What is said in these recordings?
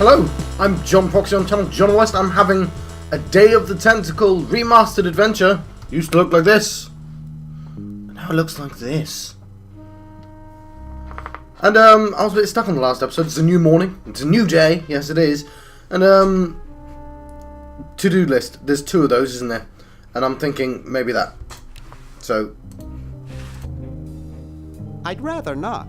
Hello, I'm John Proxy on channel John West. I'm having a Day of the Tentacle remastered adventure. Used to look like this. And now it looks like this. And I was a bit stuck on the last episode. It's a new morning. It's a new day. Yes, it is. And to-do list. There's 2 of those, isn't there? And I'm thinking maybe that. So I'd rather not.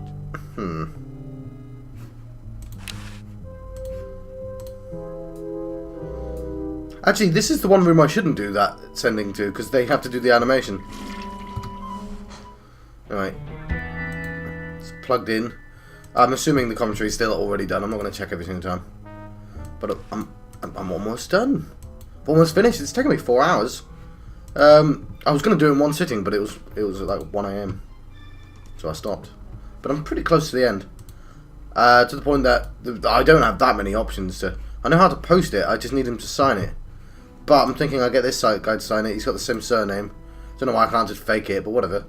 Actually, this is the one room I shouldn't do that sending to, because they have to do the animation. Alright. It's plugged in. I'm assuming the commentary is still already done. I'm not going to check every single time. But I'm almost done. I've almost finished. It's taken me 4 hours. I was going to do it in one sitting, but it was at like 1 AM. So I stopped. But I'm pretty close to the end. To the point that I don't have that many options to... I know how to post it, I just need him to sign it. But I'm thinking I'll get this guy to sign it. He's got the same surname. Don't know why I can't just fake it, but whatever.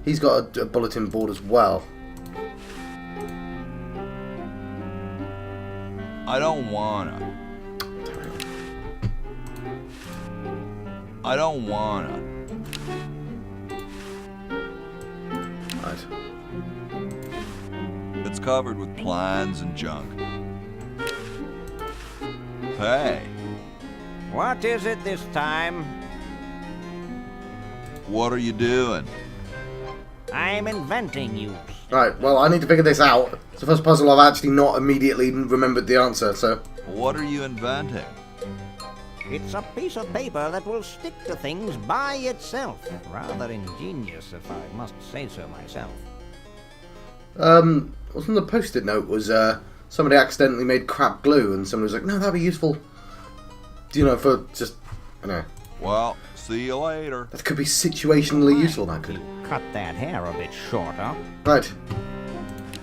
He's got a bulletin board as well. I don't wanna. I don't wanna. Right. It's covered with plans and junk. Hey, What is it this time? what are you doing? I'm inventing you. Right, well, I need to figure this out. It's the first puzzle I've actually not immediately remembered the answer, so... What are you inventing? It's a piece of paper that will stick to things by itself. Rather ingenious, if I must say so myself. Wasn't the post-it note was, somebody accidentally made crap glue, and somebody was like, no, that'd be useful, you know, for just, I don't know. Well, see you later. That could be situationally useful, that could. Cut that hair a bit shorter. Right.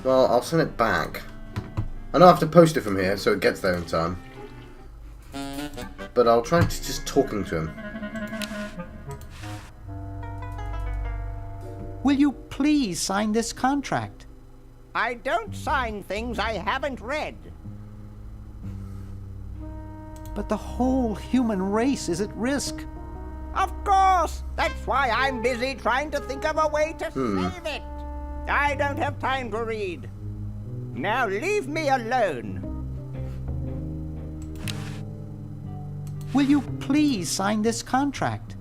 Well, I'll send it back. I know I have to post it from here, so it gets there in time. But I'll try to just talking to him. Will you please sign this contract? I don't sign things I haven't read. But the whole human race is at risk. Of course! That's why I'm busy trying to think of a way to save it. I don't have time to read. Now leave me alone. Will you please sign this contract?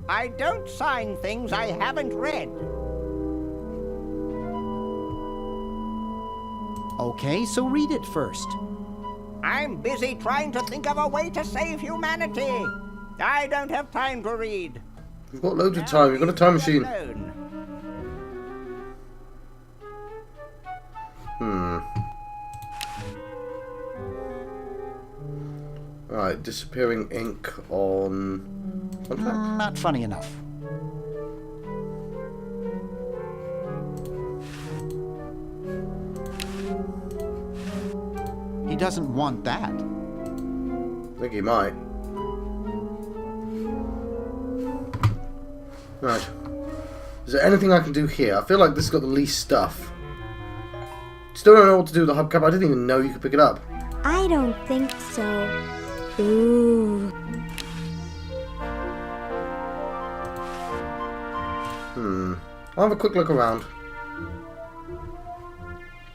I don't sign things I haven't read. Okay, so read it first. I'm busy trying to think of a way to save humanity. I don't have time to read. You've got loads of time, you've got a time machine. Alone. Right, disappearing ink on... contract? Not funny enough. He doesn't want that. I think he might. Right. Is there anything I can do here? I feel like this has got the least stuff. Still don't know what to do with the hubcap. I didn't even know you could pick it up. I don't think so. Ooh. I'll have a quick look around.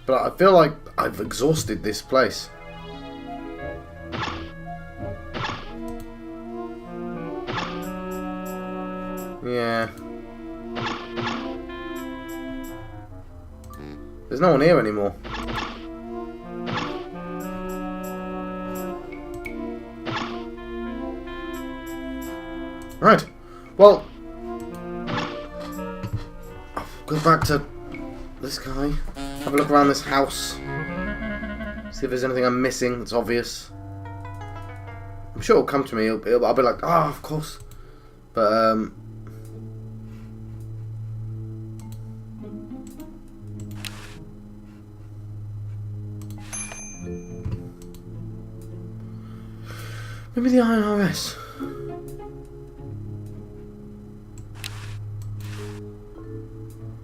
But I feel like I've exhausted this place. Yeah. There's no one here anymore. Right. Well, I'll go back to this guy. Have a look around this house. See if there's anything I'm missing that's obvious. I'm sure it'll come to me. I'll be like, ah, of course. But, maybe the IRS.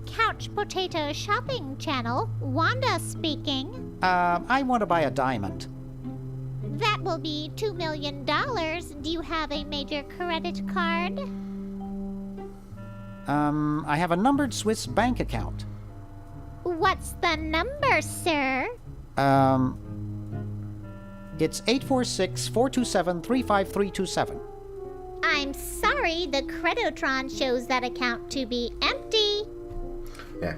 Count couch potato shopping channel. Wanda speaking. I want to buy a diamond. That will be $2 million. Do you have a major credit card? I have a numbered Swiss bank account. What's the number, sir? It's 846-427-35327. I'm sorry, the Credotron shows that account to be empty. Yeah.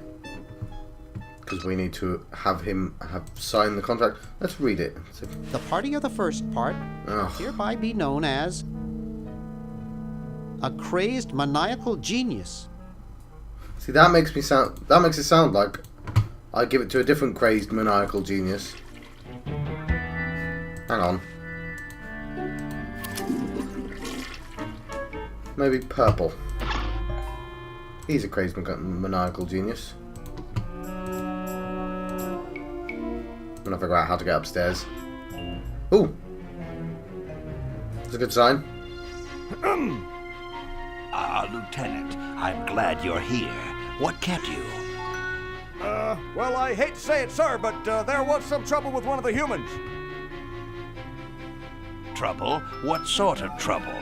Because we need to have him sign the contract. Let's read it. The party of the first part Ugh. hereby be known as a crazed maniacal genius. See, that makes it sound like I give it to a different crazed maniacal genius. Hang on. Maybe Purple. He's a crazed maniacal genius. I'm gonna figure out how to get upstairs. Ooh! That's a good sign. Lieutenant, I'm glad you're here. What kept you? Well, I hate to say it, sir, but there was some trouble with one of the humans. Trouble? What sort of trouble?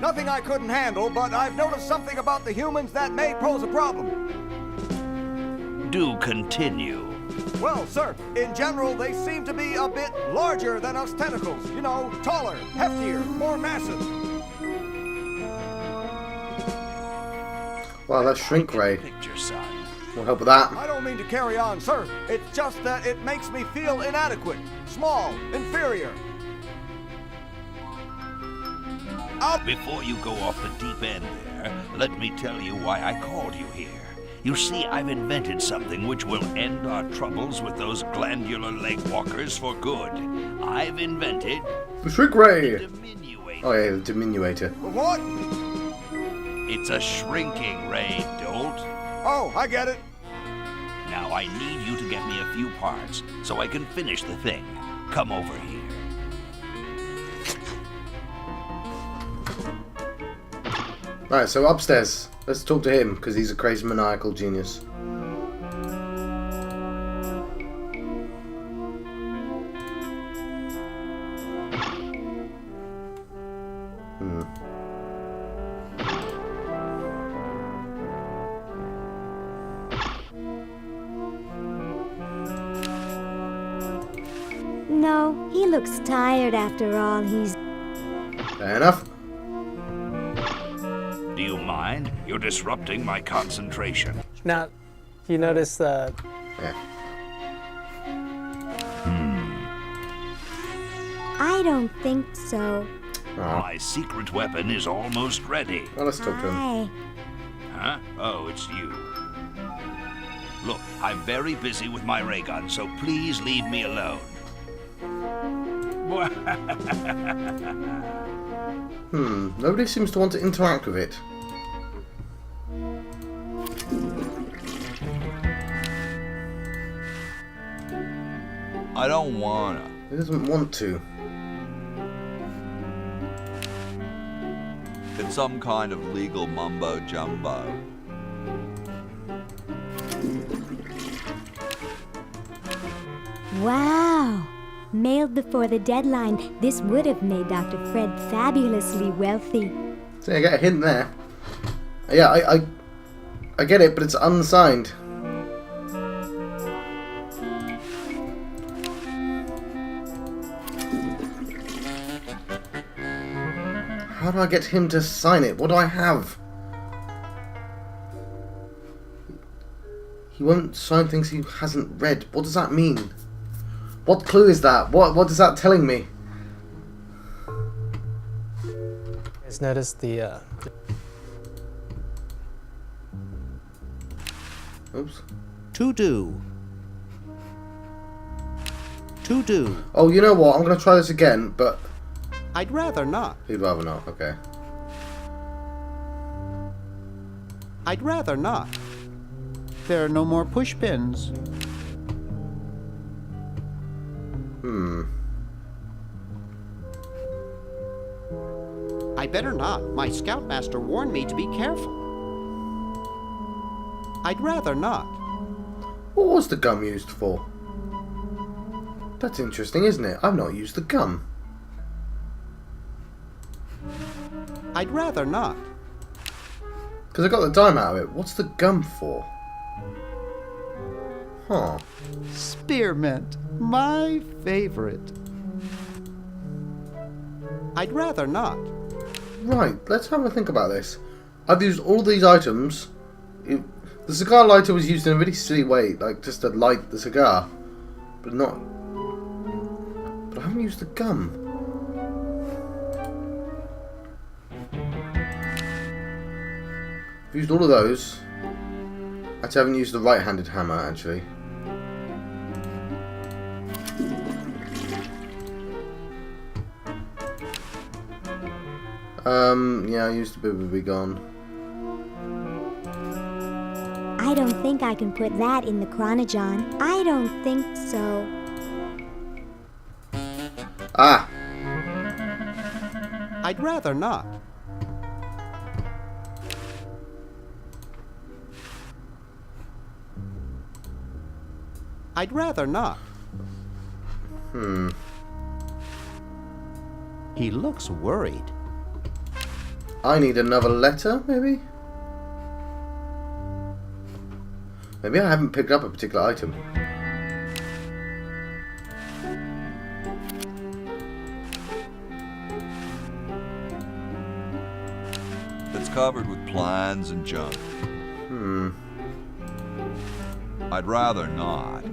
Nothing I couldn't handle, but I've noticed something about the humans that may pose a problem. Do continue. Well, sir, in general, they seem to be a bit larger than us tentacles. You know, taller, heftier, more massive. Wow, that shrink ray. Picture, son. Will help with that. I don't mean to carry on, sir. It's just that it makes me feel inadequate, small, inferior. Before you go off the deep end there, let me tell you why I called you here. You see, I've invented something which will end our troubles with those glandular leg walkers for good. I've invented The shrink ray! the diminuator. Oh yeah, the diminuator. What? It's a shrinking ray, Dolt. Oh, I get it. Now I need you to get me a few parts so I can finish the thing. Come over here. Right, so upstairs. Let's talk to him, because he's a crazy maniacal genius. No, he looks tired after all he's... Fair enough. Do you mind? You're disrupting my concentration. Now, you notice Yeah. I don't think so. Oh. My secret weapon is almost ready. Well, let's talk to him. Hi. Huh? Oh, it's you. Look, I'm very busy with my ray gun, so please leave me alone. Nobody seems to want to interact with it. I don't wanna. He doesn't want to. It's some kind of legal mumbo jumbo. Wow. Mailed before the deadline, this would have made Dr. Fred fabulously wealthy. So I get a hint there. Yeah, I get it, but it's unsigned. How do I get him to sign it? What do I have? He won't sign things he hasn't read. What does that mean? What clue is that? What is that telling me? guys notice the Oops. To do. To do. Oh, you know what? I'm going to try this again, but... I'd rather not. You'd rather not, okay. I'd rather not. There are no more push pins. I better not. My scoutmaster warned me to be careful. I'd rather not. What was the gum used for? That's interesting, isn't it? I've not used the gum. I'd rather not. Because I got the dime out of it. What's the gum for? Huh. Spearmint, my favorite. I'd rather not. Right, let's have a think about this. I've used all these items. The cigar lighter was used in a really silly way, like just to light the cigar. But not... But I haven't used the gum. I've used all of those. Actually, I haven't used the right-handed hammer, actually. Yeah, I used a bit of a big on. I don't think I can put that in the chronojohn. I don't think so. Ah! I'd rather not. I'd rather not. He looks worried. I need another letter, maybe? Maybe I haven't picked up a particular item. It's covered with plans and junk. I'd rather not.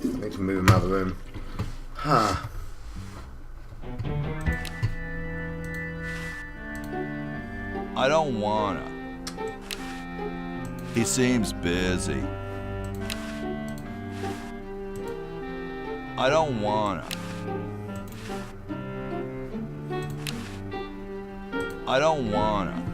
I need to move him out of the room. I don't wanna. He seems busy. I don't wanna. I don't wanna.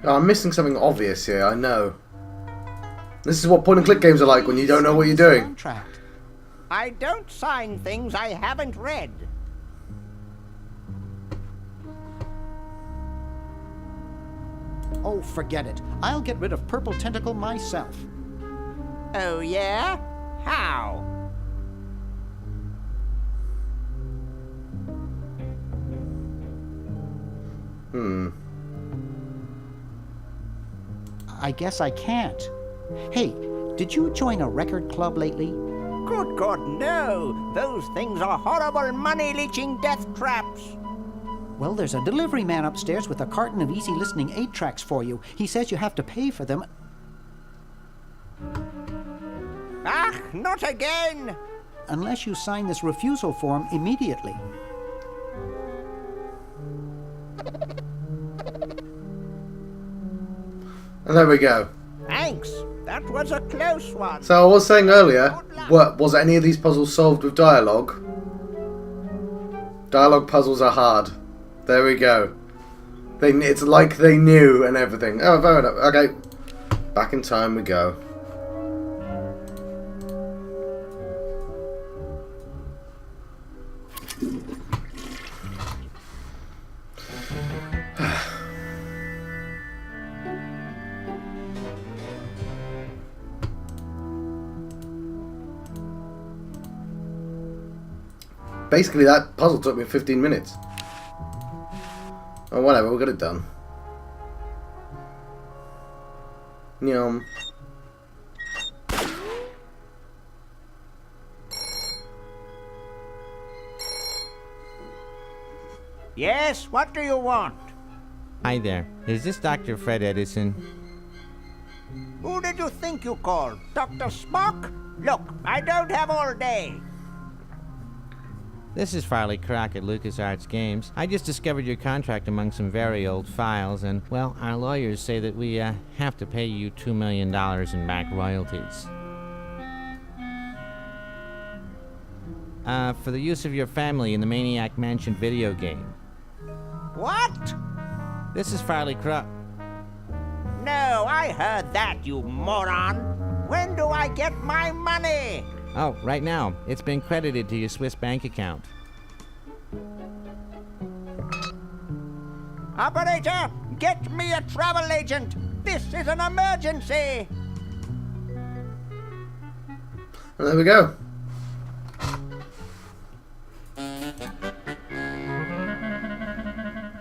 Oh, I'm missing something obvious here, I know. This is what point-and-click games are like when you don't know what you're doing. Contract. I don't sign things I haven't read. Oh, forget it. I'll get rid of Purple Tentacle myself. Oh, yeah? How? I guess I can't. Hey, did you join a record club lately? Good God, no! Those things are horrible money-leeching death traps! Well, there's a delivery man upstairs with a carton of easy-listening 8-tracks for you. He says you have to pay for them. Ah, not again! Unless you sign this refusal form immediately. And there we go. Thanks. That was a close one. So I was saying earlier, was any of these puzzles solved with dialogue? Dialogue puzzles are hard. There we go. It's like they knew and everything. Oh, fair enough. Okay. Back in time we go. Basically, that puzzle took me 15 minutes. Oh, whatever, we got it done. Yum. Yes, what do you want? Hi there. Is this Dr. Fred Edison? Who did you think you called? Dr. Spock? Look, I don't have all day. This is Farley Crock at LucasArts Games. I just discovered your contract among some very old files, and, well, our lawyers say that we have to pay you $2 million in back royalties. For the use of your family in the Maniac Mansion video game. What? This is Farley Crow. No, I heard that, you moron. When do I get my money? Oh, right now. It's been credited to your Swiss bank account. Operator, get me a travel agent. This is an emergency. And there we go.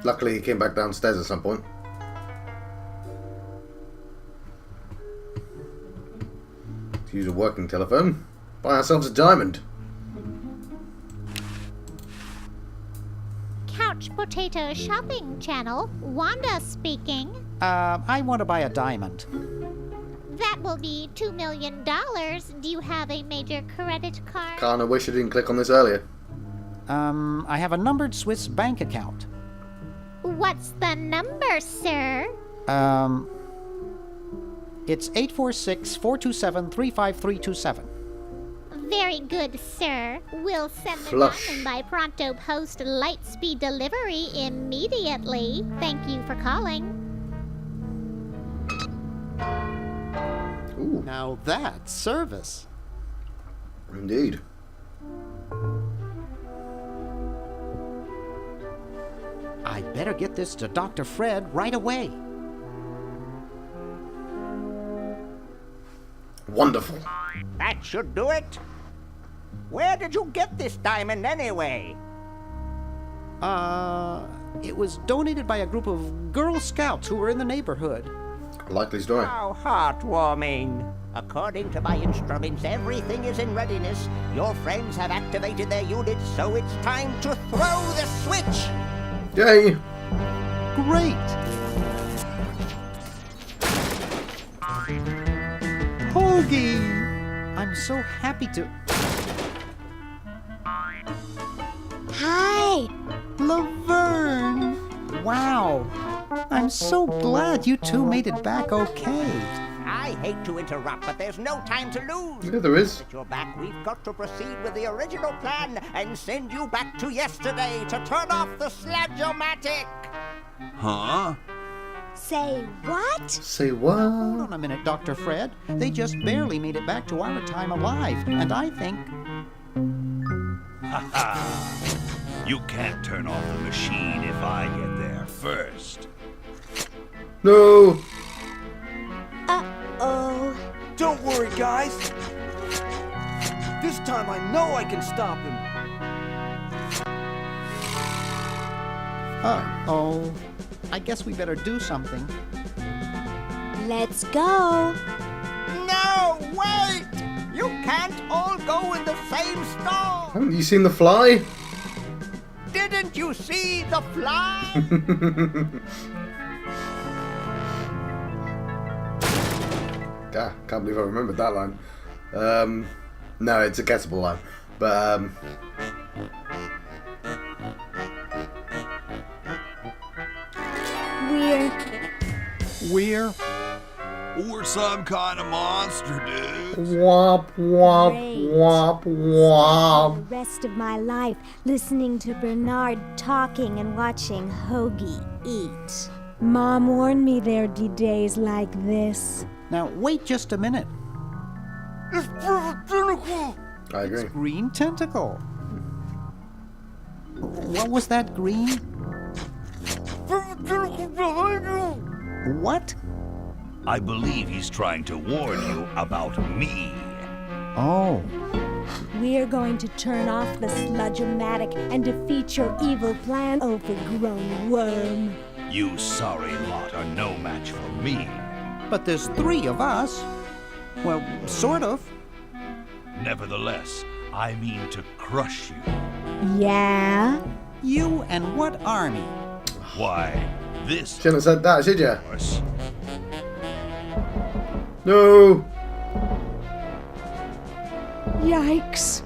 Luckily, he came back downstairs at some point. To use a working telephone. Buy ourselves a diamond. Couch Potato Shopping Channel, Wanda speaking. I want to buy a diamond. That will be $2 million. Do you have a major credit card? Kinda wish I didn't click on this earlier. I have a numbered Swiss bank account. What's the number, sir? It's 846-427-35327. Very good, sir. We'll send the Flush. diamond by pronto post lightspeed delivery immediately. Thank you for calling. Ooh, Now that's service. indeed. I better get this to Dr. Fred right away. Wonderful. That should do it. Where did you get this diamond anyway? It was donated by a group of Girl Scouts who were in the neighborhood. Likely story. How heartwarming. According to my instruments, everything is in readiness. Your friends have activated their units, so it's time to throw the switch. Yay! Great! Hoagie! I'm so happy to... Hi! Laverne! Wow! I'm so glad you two made it back okay. I hate to interrupt, but there's no time to lose. Yeah, there is. That you're back, we've got to proceed with the original plan and send you back to yesterday to turn off the Sludge-o-Matic. Huh? Say what? Say Hold what? on a minute, Dr. Fred. They just barely made it back to our time alive, and I think... You can't turn off the machine if I get there first. No! Uh-oh. Don't worry, guys. This time I know I can stop him. Uh-oh. I guess we better do something. Let's go. No, wait! You can't all go in the same stall. Haven't you seen The Fly? Didn't you see the fly? God, can't believe I remembered that line. No, it's a guessable line. But, We're... We're some kind of monster, dude. womp, womp, Great. womp, The womp. rest of my life listening to Bernard talking and watching Hoagie eat. Mom warned me there'd be days like this. Now, wait just a minute. I agree. Green tentacle. What was that green? What? I believe he's trying to warn you about me. Oh. We're going to turn off the Sludge-o-Matic and defeat your evil plan, overgrown worm. You sorry lot are no match for me. But there's 3 of us. Well, sort of. Nevertheless, I mean to crush you. Yeah? You and what army? Why, this Shouldn't have said that, should you? course. No! Yikes.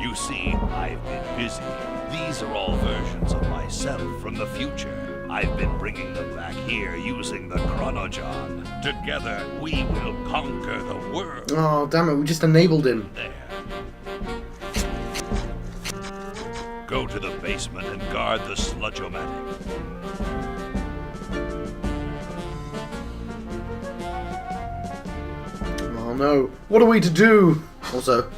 You see, I've been busy. These are all versions of myself from the future. I've been bringing them back here using the Chronojon. Together, we will conquer the world. Oh, damn it, we just enabled him. There. Go to the basement and guard the Sludge-o-Matic. Oh no. What are we to do? Also,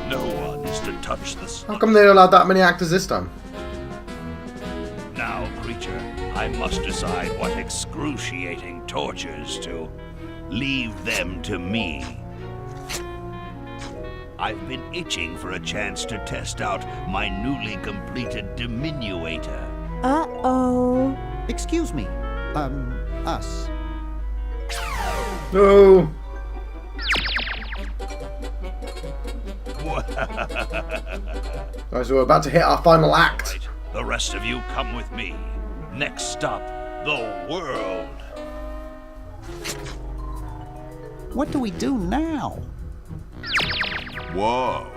No one is to touch the how come they allowed that many actors this time? Now, creature, I must decide what excruciating tortures to leave them to me. I've been itching for a chance to test out my newly completed diminuator. Uh-oh. Excuse me. Us. No. Alright, so we're about to hit our final act. Right, the rest of you come with me. Next stop, the world. What do we do now? Whoa.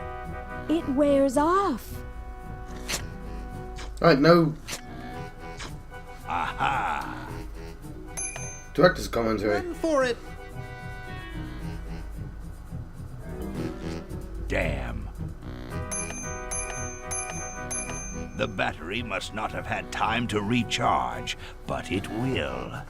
It wears off. Alright, no Aha! director's commentary. Run for it. Damn. The battery must not have had time to recharge, but it will.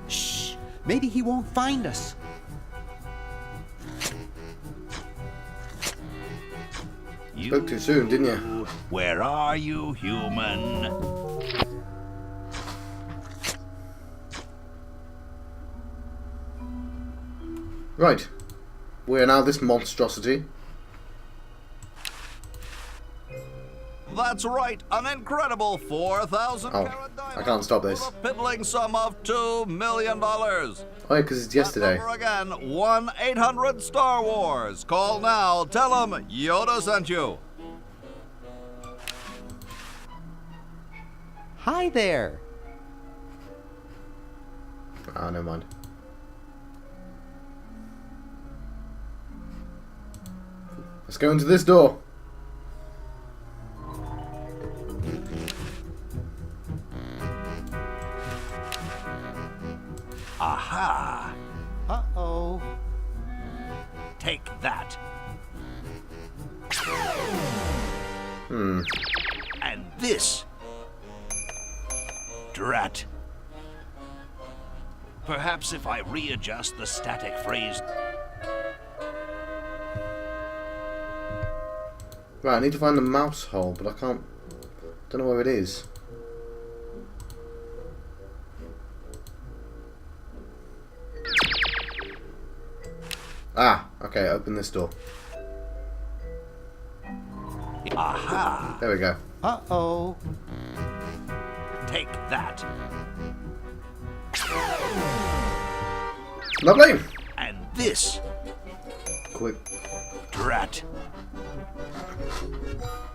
Shh. Maybe he won't find us. You, Spoke too soon, didn't you? where are you, human? Right. We are now this monstrosity. That's right, an incredible 4,000 Oh, carat diamond. I can't stop this. With a piddling sum of $2 million. Oh yeah, because it's yesterday. That number again, 1-800-STAR-WARS. Call now, tell them Yoda sent you. Hi there. Ah, never mind. Let's go into this door. Aha! Uh-oh. Take that. And this. Drat. Perhaps if I readjust the static phrase. Right, I need to find the mouse hole, but I can't. Don't know where it is. Ah, okay, open this door. Aha! There we go. Uh-oh. Take that. Lovely! And this. Quick. Drat.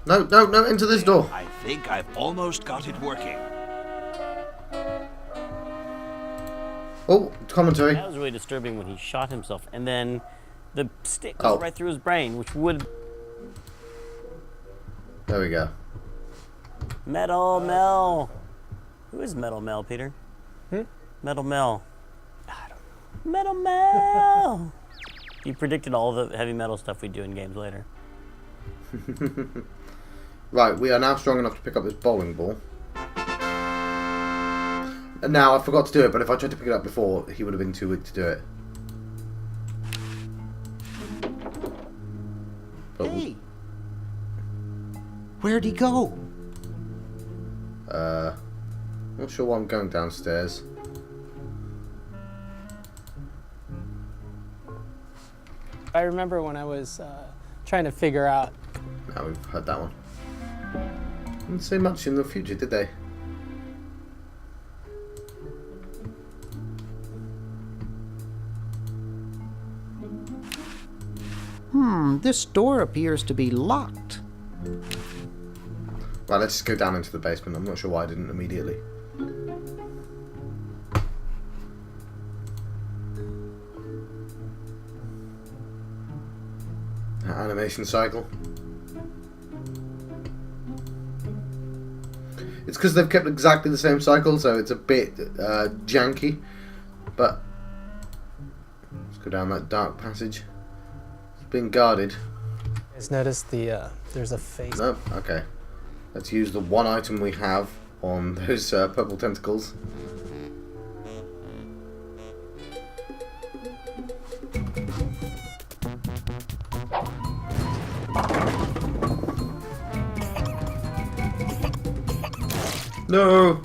No, no, no, into this door. I think I've almost got it working. Oh, commentary. That was really disturbing when he shot himself, and then the stick goes right through his brain, which would... There we go. Metal Mel. Who is Metal Mel, Peter? Metal Mel. I don't know. Metal Mel! He predicted all the heavy metal stuff we do in games later. Right, we are now strong enough to pick up this bowling ball. And now, I forgot to do it, but if I tried to pick it up before, he would have been too weak to do it. But Hey! Where'd he go? not sure why I'm going downstairs. I remember when I was trying to figure out. Now we've heard that one. Didn't say much in the future, did they? This door appears to be locked. Right, let's just go down into the basement. I'm not sure why I didn't immediately. That animation cycle. It's because they've kept exactly the same cycle, so it's a bit janky, but Let's go down that dark passage. It's been guarded. Guys, notice the there's a face. Nope. Okay. Let's use the one item we have on those purple tentacles. No!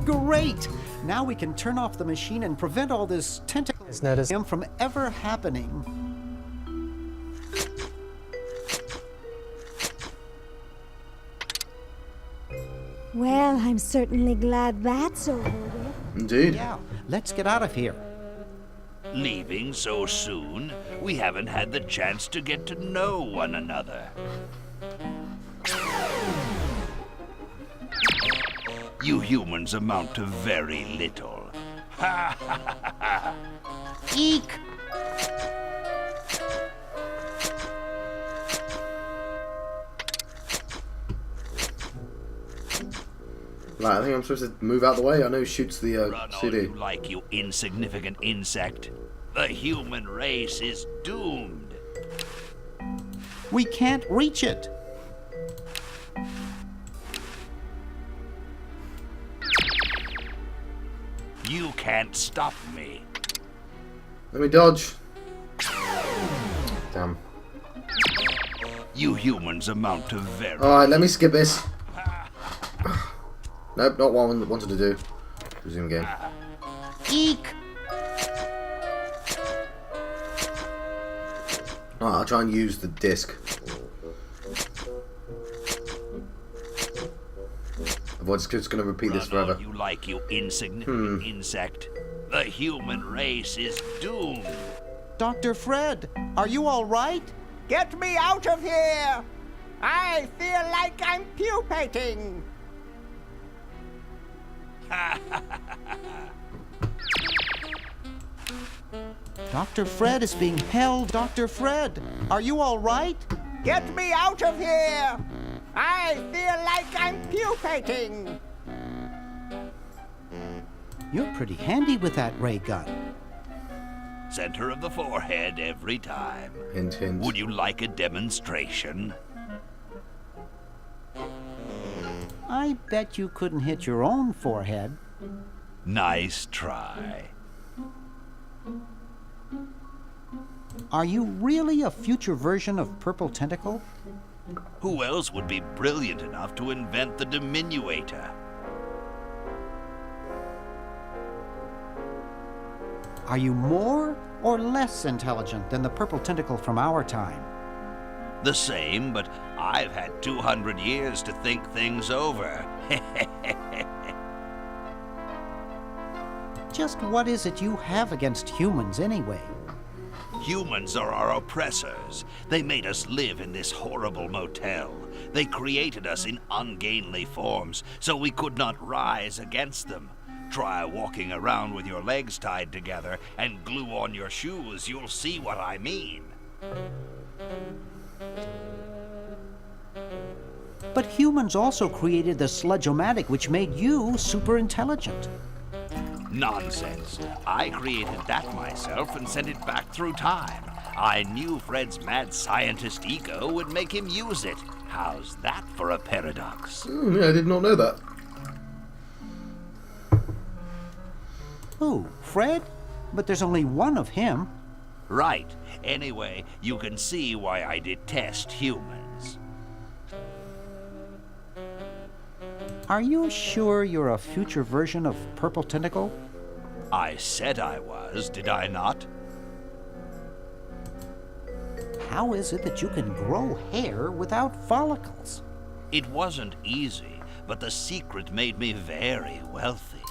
Great! Now we can turn off the machine and prevent all this tentacle Guys, notice from ever happening. Well, I'm certainly glad that's over with. Indeed. Yeah, let's get out of here. Leaving so soon? We haven't had the chance to get to know one another. You humans amount to very little. Ha ha ha ha! Eek! Right, I think I'm supposed to move out the way. I know he shoots the Run all CD. you like, you insignificant insect. The human race is doomed. We can't reach it. You can't stop me. Let me dodge. Damn. You humans amount to very... Alright, let me skip this. Nope, not what I wanted to do. Resume game. Eek! Alright, I'll try and use the disc. Otherwise, it's going to repeat this Run all forever. you like, you insignificant insect. The human race is doomed. Dr. Fred, are you all right? Get me out of here! I feel like I'm pupating. Dr. Fred is being held. Dr. Fred, are you all right? Get me out of here! I feel like I'm pupating. You're pretty handy with that ray gun. Center of the forehead every time. Hint, hint. Would you like a demonstration? I bet you couldn't hit your own forehead. Nice try. Are you really a future version of Purple Tentacle? Who else would be brilliant enough to invent the diminuator? Are you more or less intelligent than the Purple Tentacle from our time? The same, but I've had 200 years to think things over. Just what is it you have against humans anyway? Humans are our oppressors. They made us live in this horrible motel. They created us in ungainly forms, so we could not rise against them. Try walking around with your legs tied together and glue on your shoes. You'll see what I mean. But humans also created the Sludge-o-Matic, which made you super intelligent. Nonsense. I created that myself and sent it back through time. I knew Fred's mad scientist ego would make him use it. How's that for a paradox? Yeah, I did not know that. Who, Fred? But there's only one of him. Right. Anyway, you can see why I detest humans. Are you sure you're a future version of Purple Tentacle? I said I was, did I not? How is it that you can grow hair without follicles? It wasn't easy, but the secret made me very wealthy.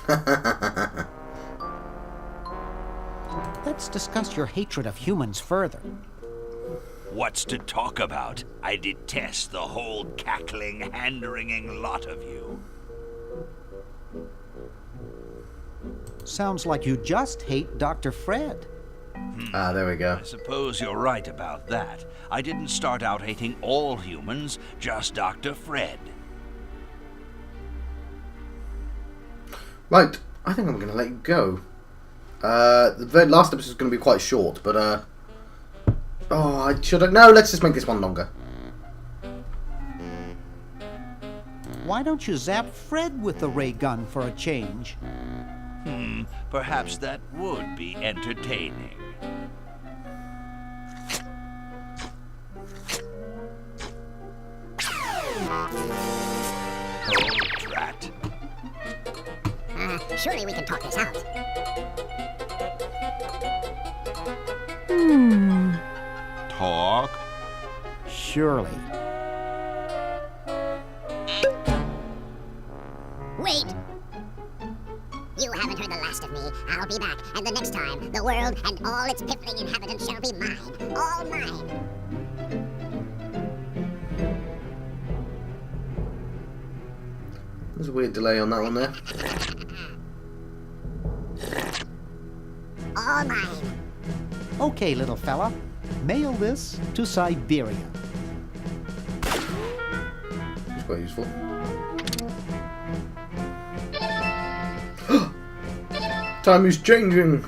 Let's discuss your hatred of humans further. What's to talk about? I detest the whole cackling, hand-wringing lot of you. Sounds like you just hate Dr. Fred. Ah, there we go. I suppose you're right about that. I didn't start out hating all humans, just Dr. Fred. Right, I think I'm going to let you go. The very last episode is going to be quite short, but oh, I should have. No, let's just make this one longer. Why don't you zap Fred with the ray gun for a change? Perhaps that would be entertaining. Oh, drat. Surely we can talk this out. Talk? Surely. Wait! You haven't heard the last of me. I'll be back, and the next time, the world and all its piffling inhabitants shall be mine. All mine. There's a weird delay on that one there. All mine. Okay, little fella. Mail this to Siberia. It's quite useful. Time is changing.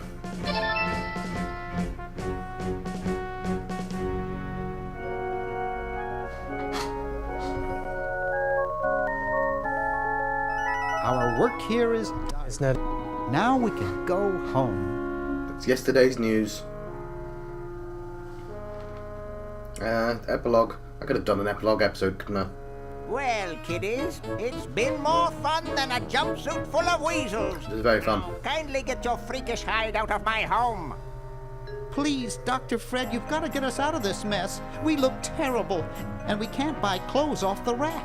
Our work here is done. Now we can go home. It's yesterday's news. Epilogue. I could have done an epilogue episode, couldn't I? Well, kiddies, it's been more fun than a jumpsuit full of weasels. It was very fun. Kindly get your freakish hide out of my home. Please, Dr. Fred, you've got to get us out of this mess. We look terrible, and we can't buy clothes off the rack.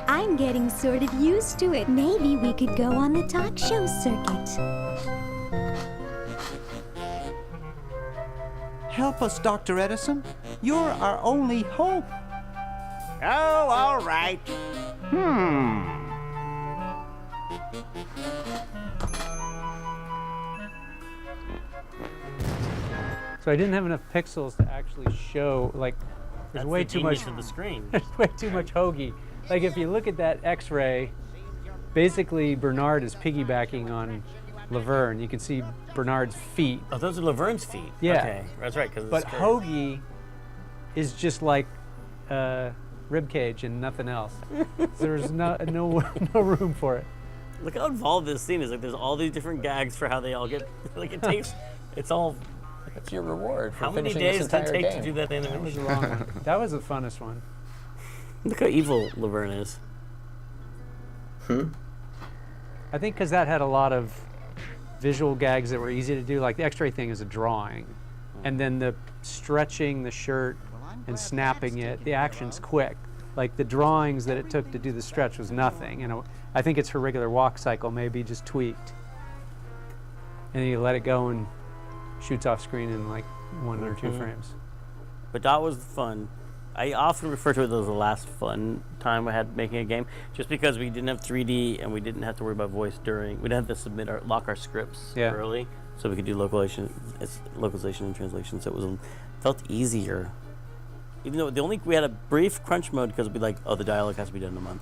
I'm getting sort of used to it. Maybe we could go on the talk show circuit. Help us, Dr. Edison. You're our only hope. Oh, all right. So I didn't have enough pixels to actually show, like, there's That's way the too much genius of the screen. There's way too much hoagie. Like, if you look at that X-ray, basically Bernard is piggybacking on Laverne. You can see Bernard's feet. Oh, those are Laverne's feet. Yeah. Okay, that's right. But Hoagie is just like rib cage and nothing else. There's no room for it. Look how involved this scene is. Like, there's all these different gags for how they all get. Like, it takes. It's all. That's your reward for How many finishing days this did it entire take game. to do that That was animation? a long one. That was the funnest one. Look how evil Laverne is. I think because that had a lot of visual gags that were easy to do. Like the X-ray thing is a drawing, and then the stretching the shirt and snapping it, the action's quick. Like the drawings that it took to do the stretch was nothing. You know, I think it's her regular walk cycle, maybe just tweaked. And you let it go and shoots off screen in like 1 or 2 frames. But that was fun. I often refer to it as the last fun time I had making a game, just because we didn't have 3D and we didn't have to worry about voice during. We didn't have to submit lock our scripts early, so we could do localization and translation. So it was felt easier. Even though we had a brief crunch mode because we'd be like, oh, the dialogue has to be done in a month,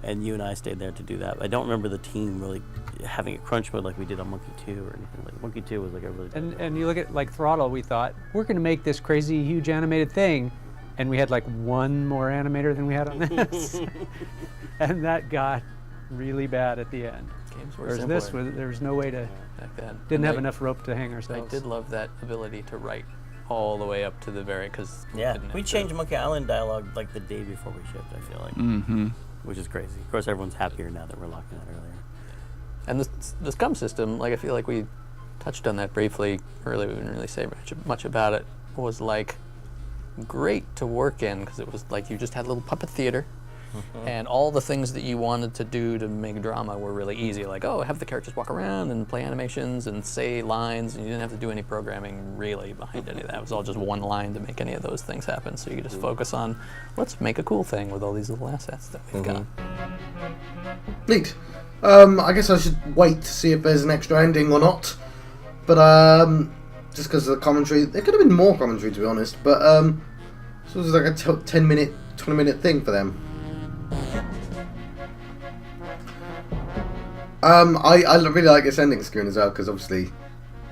and you and I stayed there to do that. I don't remember the team really having a crunch mode like we did on Monkey 2 or anything. Like Monkey 2 was like a really. And you look at like Throttle, we thought we're going to make this crazy huge animated thing. And we had like 1 more animator than we had on this. And that got really bad at the end. Games were Whereas simpler this was, there was no way to, back then. didn't have I- enough rope to hang I ourselves. did love that ability to write all the way up to the very, because We changed Monkey Island dialogue like the day before we shipped, I feel like. Mm-hmm. Which is crazy. Of course, everyone's happier now that we're locking that earlier. And the scum system, like I feel like we touched on that briefly earlier. We didn't really say much about it. Was like great to work in because it was like you just had a little puppet theater, and all the things that you wanted to do to make drama were really easy. Like, oh, have the characters walk around and play animations and say lines, and you didn't have to do any programming really behind any of that. It was all just one line to make any of those things happen. So you could just focus on, let's make a cool thing with all these little assets that we've got. Neat. I guess I should wait to see if there's an extra ending or not. But just because of the commentary, there could have been more commentary to be honest. But so it was like a 10-minute, 20-minute thing for them. I really like this ending screen as well, because obviously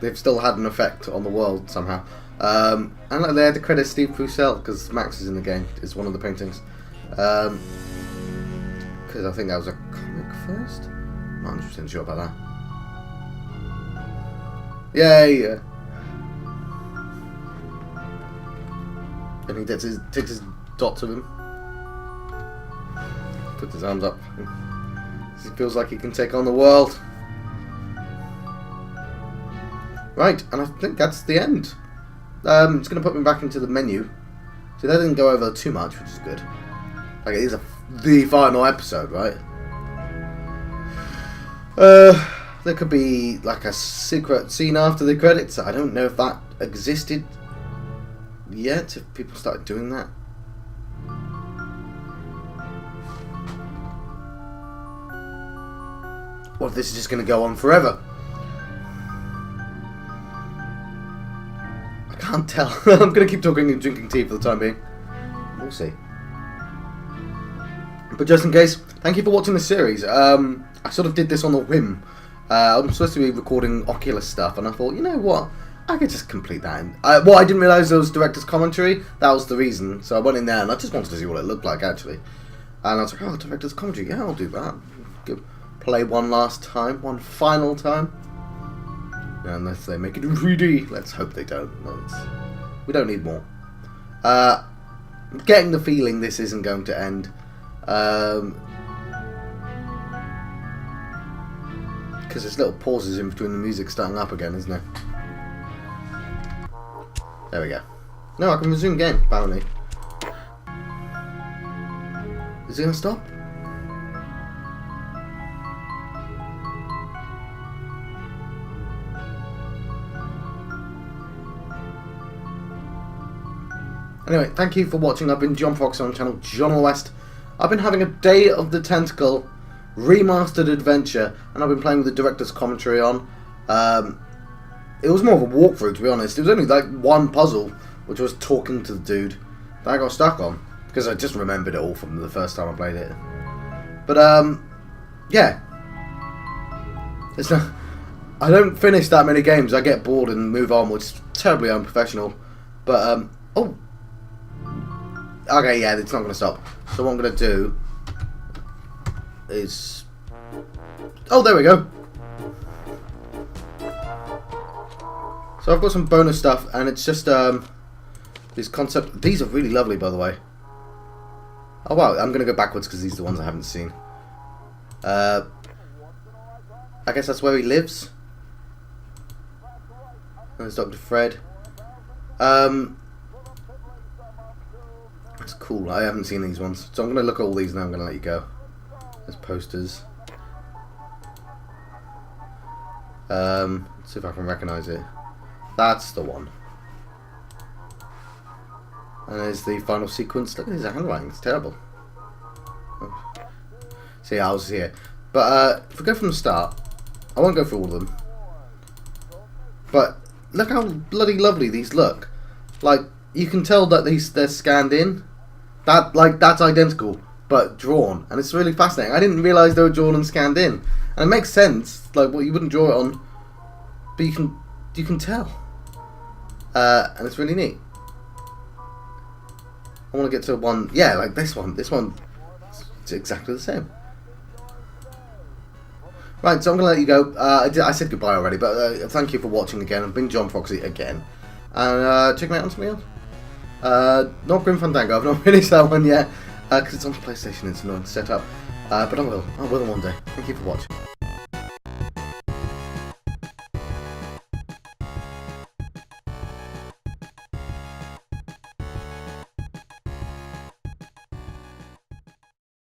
they've still had an effect on the world somehow. And they had to credit Steve Purcell, because Max is in the game, is one of the paintings. Because I think that was a comic first? I'm not 100% sure about that. Yay! And he takes his dot to him. Puts his arms up. He feels like he can take on the world. Right, and I think that's the end. It's going to put me back into the menu. So that didn't go over too much, which is good. Like, it is the final episode, right? There could be like a secret scene after the credits. I don't know if that existed yet, if people started doing that. Or if this is just going to go on forever. I can't tell. I'm going to keep talking and drinking tea for the time being. We'll see. But just in case, thank you for watching the series. I sort of did this on a whim. I'm supposed to be recording Oculus stuff, and I thought, you know what? I could just complete that. I didn't realise there was director's commentary. That was the reason. So I went in there, and I just wanted to see what it looked like, actually. And I was like, oh, director's commentary. Yeah, I'll do that. Play one last time. One final time. Yeah, unless they make it 3D. Let's hope they don't. We don't need more. I'm getting the feeling this isn't going to end. Because there's little pauses in between the music starting up again, isn't there? There we go. No, I can resume game, apparently. Is it going to stop? Anyway, thank you for watching. I've been John Fox on the channel John West. I've been having a Day of the Tentacle remastered adventure, and I've been playing with the director's commentary on. It was more of a walkthrough, to be honest. It was only like one puzzle, which was talking to the dude, that I got stuck on, because I just remembered it all from the first time I played it. But yeah, it's not. I don't finish that many games. I get bored and move on, which is terribly unprofessional. But oh. Okay, yeah, it's not going to stop. So what I'm going to do is... Oh, there we go. So I've got some bonus stuff, and it's just these concept... These are really lovely, by the way. Oh, wow, I'm going to go backwards because these are the ones I haven't seen. I guess that's where he lives. There's Dr. Fred. That's cool. I haven't seen these ones. So I'm going to look at all these and I'm going to let you go. There's posters. Let's see if I can recognise it. That's the one. And there's the final sequence. Look at his handwriting. It's terrible. Oh. See, I was here. But if we go from the start, I won't go through all of them. But look how bloody lovely these look. Like, you can tell that they're scanned in. That's identical, but drawn, and it's really fascinating. I didn't realise they were drawn and scanned in, and it makes sense. Like, well, you wouldn't draw it on, but you can tell, and it's really neat. I want to get to one, yeah, like this one. This one, it's exactly the same. Right, so I'm gonna let you go. I said goodbye already, but thank you for watching again. I've been John Foxy again, and check me out on something else. Not Grim Fandango, I've not finished that one yet, because it's on PlayStation, it's annoying to set up, but I will one day. Thank you for watching.